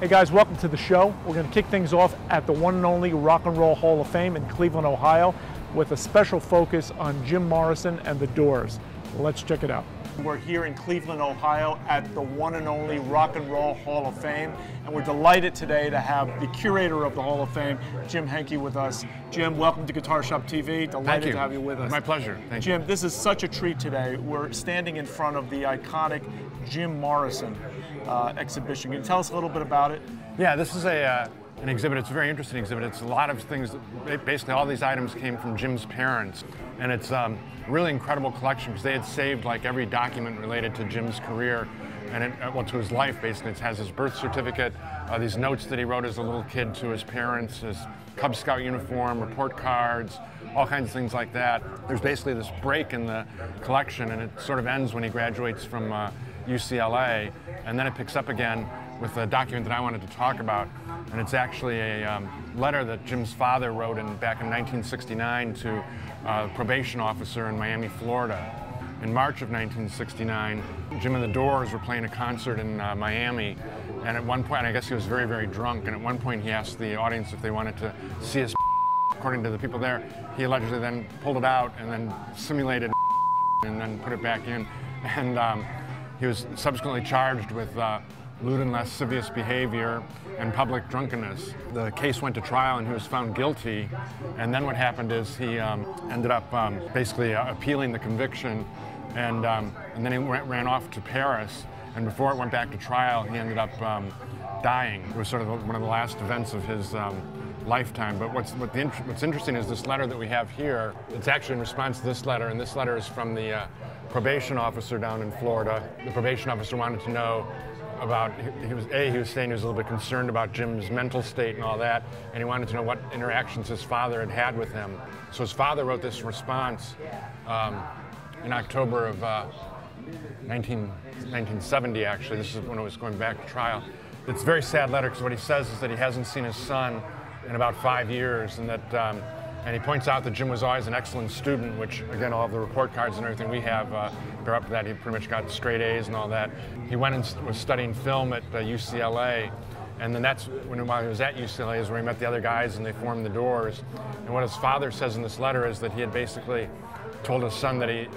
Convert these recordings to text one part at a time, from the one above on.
Hey guys, welcome to the show. We're going to kick things off at the one and only Rock and Roll Hall of Fame in Cleveland, Ohio, with a special focus on JIm Morrison and the Doors. Let's check it out. We're here in Cleveland, Ohio at the one and only Rock and Roll Hall of Fame, and we're delighted today to have the curator of the Hall of Fame, Jim Henke, with us. Jim, welcome to Guitar Shop TV. Delighted to have you with us. My pleasure. Thank Jim, you. this is such a treat today. We're standing in front of the iconic JIm Morrison exhibition. Can you tell us a little bit about it? Yeah, this is an exhibit. It's a very interesting exhibit. It's a lot of things. Basically, all these items came from Jim's parents, and it's a really incredible collection because they had saved like every document related to Jim's career and to his life. Basically, it has his birth certificate, these notes that he wrote as a little kid to his parents, his Cub Scout uniform, report cards, all kinds of things like that. There's basically this break in the collection, and it sort of ends when he graduates from UCLA, and then it picks up again with a document that I wanted to talk about, and it's actually a letter that Jim's father wrote back in 1969 to a probation officer in Miami, Florida. In March of 1969, Jim and the Doors were playing a concert in Miami, and at one point, I guess he was very, very drunk, and at one point he asked the audience if they wanted to see his according to the people there. He allegedly then pulled it out and then simulated and then put it back in, and he was subsequently charged with lewd and lascivious behavior and public drunkenness. The case went to trial and he was found guilty, and then what happened is he ended up basically appealing the conviction, and then he ran off to Paris, and before it went back to trial he ended up dying. It was sort of one of the last events of his lifetime. But what's interesting is this letter that we have here. It's actually in response to this letter, and this letter is from the probation officer down in Florida. The probation officer wanted to know about, he was saying he was a little bit concerned about Jim's mental state and all that, and he wanted to know what interactions his father had with him. So his father wrote this response in October of 1970, actually. This is when it was going back to trial. It's a very sad letter because what he says is that he hasn't seen his son in about 5 years, and that and he points out that Jim was always an excellent student, which, again, all of the report cards and everything we have bear up to that. He pretty much got straight A's and all that. He went and was studying film at UCLA, and then that's while he was at UCLA is where he met the other guys and they formed the Doors. And what his father says in this letter is that he had basically told his son that he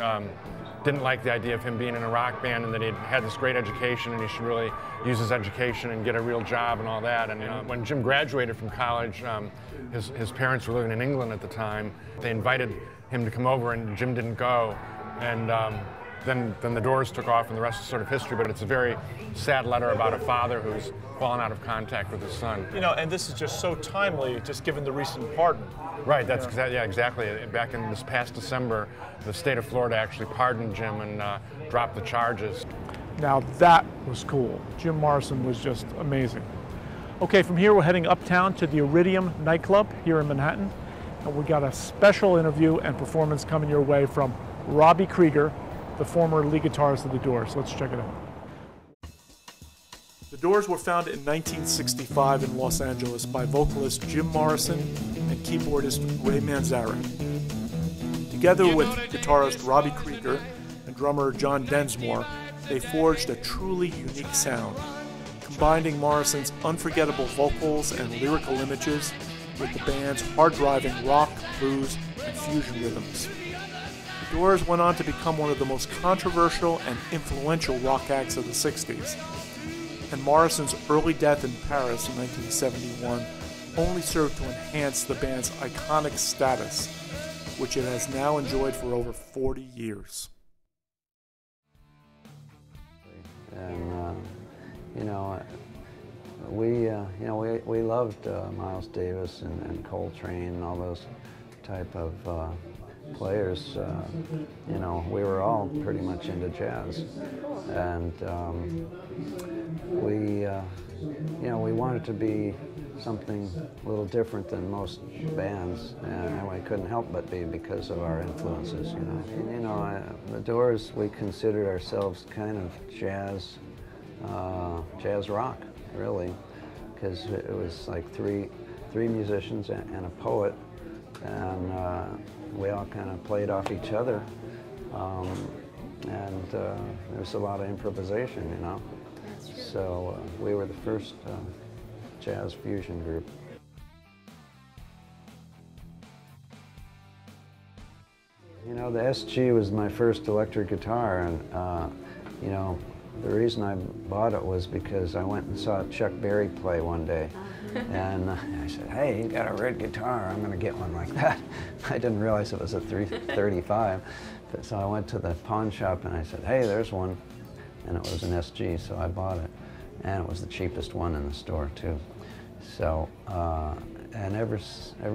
didn't like the idea of him being in a rock band, and that he had this great education and he should really use his education and get a real job and all that. And when Jim graduated from college, his parents were living in England at the time. They invited him to come over, and Jim didn't go. And then the Doors took off, and the rest is sort of history. But it's a very sad letter about a father who's fallen out of contact with his son. You know, and this is just so timely, just given the recent pardon. Right, that's exactly. Back in this past December, the state of Florida actually pardoned Jim and dropped the charges. Now that was cool. JIm Morrison was just amazing. Okay, from here we're heading uptown to the Iridium nightclub here in Manhattan, and we got a special interview and performance coming your way from Robby Krieger, the former lead guitarist of the Doors. Let's check it out. The Doors were founded in 1965 in Los Angeles by vocalist JIm Morrison and keyboardist Ray Manzarek. Together with guitarist Robby Krieger and drummer John Densmore, they forged a truly unique sound, combining Morrison's unforgettable vocals and lyrical images with the band's hard-driving rock, blues, and fusion rhythms. The Doors went on to become one of the most controversial and influential rock acts of the 60s, and Morrison's early death in Paris in 1971 only served to enhance the band's iconic status, which it has now enjoyed for over 40 years. And we loved Miles Davis and Coltrane and all those type of players. We were all pretty much into jazz, and we wanted to be something a little different than most bands, and we couldn't help but be because of our influences. The Doors, we considered ourselves kind of jazz rock, really, because it was like three musicians and a poet, and we all kind of played off each other, and there was a lot of improvisation, So we were the first jazz fusion group. You know, the SG was my first electric guitar, and you know, the reason I bought it was because I went and saw Chuck Berry play one day, and I said, "Hey, you got a red guitar? I'm going to get one like that." I didn't realize it was a 335, so I went to the pawn shop and I said, "Hey, there's one," and it was an SG, so I bought it, and it was the cheapest one in the store too. So, and ever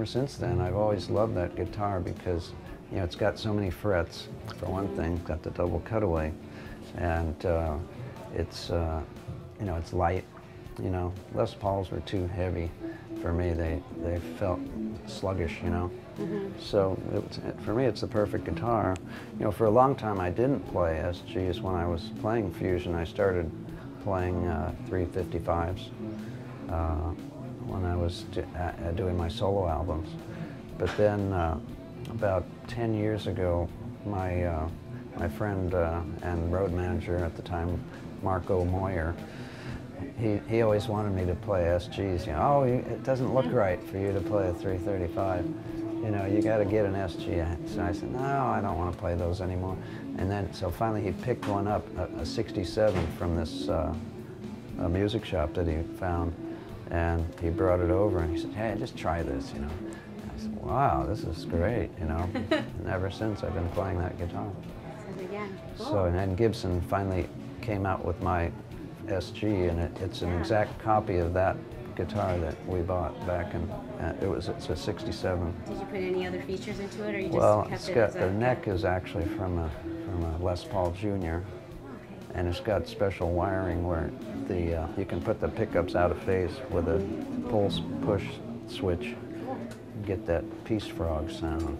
since then, I've always loved that guitar because, you know, it's got so many frets. For one thing, it's got the double cutaway, and it's you know, it's light. You know, Les Pauls were too heavy for me. They felt sluggish, you know. So for me, it's the perfect guitar. You know, for a long time I didn't play SGs. When I was playing fusion, I started playing 355s when I was doing my solo albums. But then about 10 years ago, my friend and road manager at the time, Marco Moyer, he always wanted me to play SGs. You know, oh, it doesn't look right for you to play a 335. You know, you got to get an SG. So I said, no, I don't want to play those anymore. And then, so finally he picked one up, a 67 from this a music shop that he found, and he brought it over and he said, hey, just try this, you know. And I said, wow, this is great, you know. And ever since I've been playing that guitar. So, and then Gibson finally came out with my SG, and it's an exact copy of that guitar that we bought back in, it's a 67. Did you put any other features into it, or you just kept it as a... The neck is actually from a Les Paul Jr. Okay. And it's got special wiring where you can put the pickups out of phase with a push switch and get that Peace Frog sound.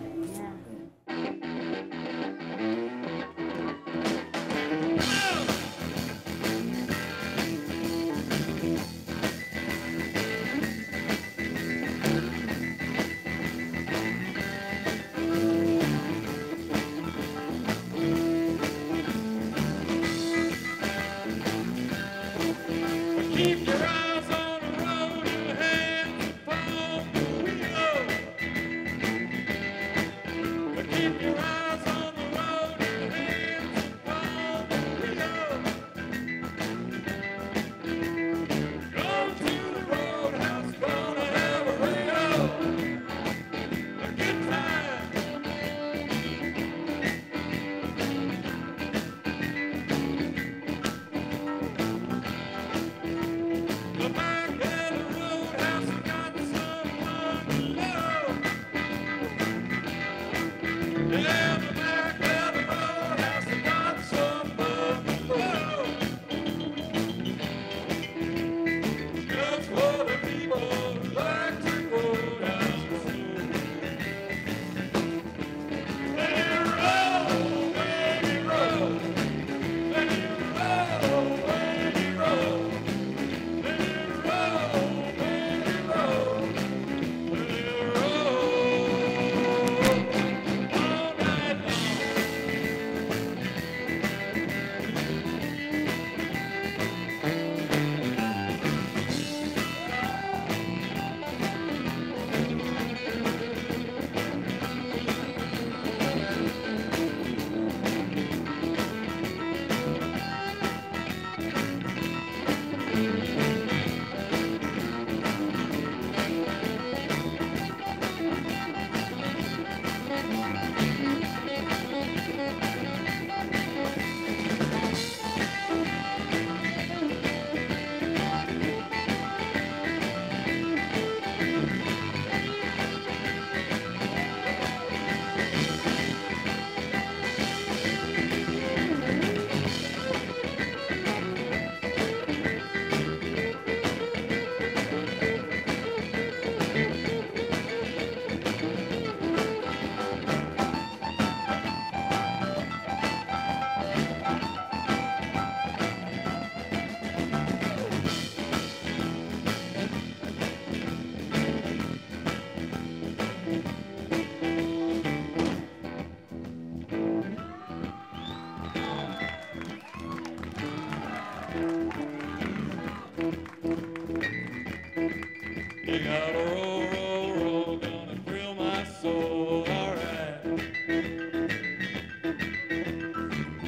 You gotta roll, roll, roll, gonna thrill my soul, alright.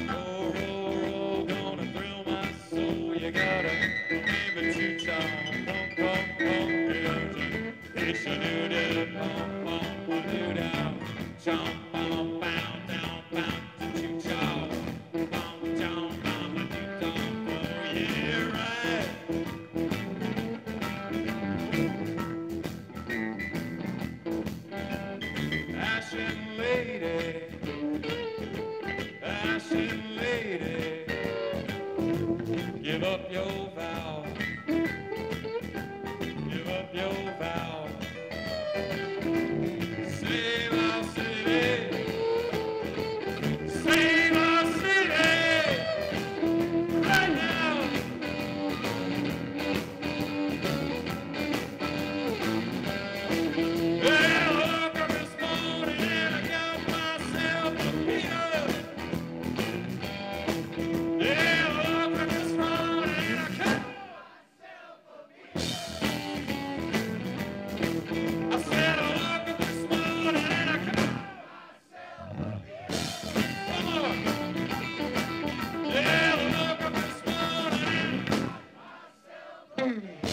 Roll, roll, roll, gonna thrill my soul. You gotta give it to John. Pump, pump, pump, it's a new day. Pump, pump, pump, do down. Jump, pump, pound, down, pound, to John. Pump, jump, pump, do down, oh yeah, right. Ashen lady, ashen lady, give up your vow, give up your vow. Save our city, save our city, right now. Well, woke up this morning and I got myself a peanut. Yeah, woke up this morning and I got myself a peanut. I said I woke up this morning and I got myself a peanut. Come on. Yeah, I woke up this morning and I got myself a peanut.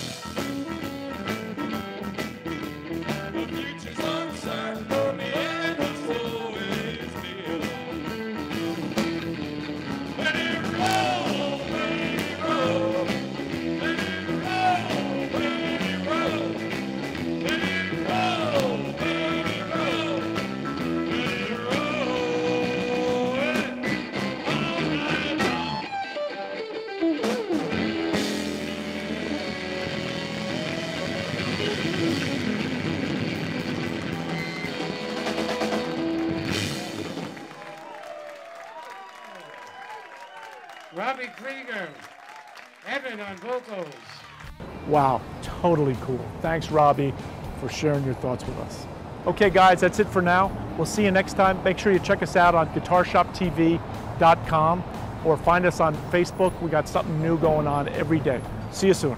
The future's uncertain for me and it's always been. Let it roll, baby, roll. Let it roll, baby, roll. Let it roll, baby, roll. Let it roll, all night long. Robby Krieger, Evan on vocals. Wow, totally cool. Thanks, Robbie, for sharing your thoughts with us. Okay, guys, that's it for now. We'll see you next time. Make sure you check us out on guitarshoptv.com or find us on Facebook. We got something new going on every day. See you soon.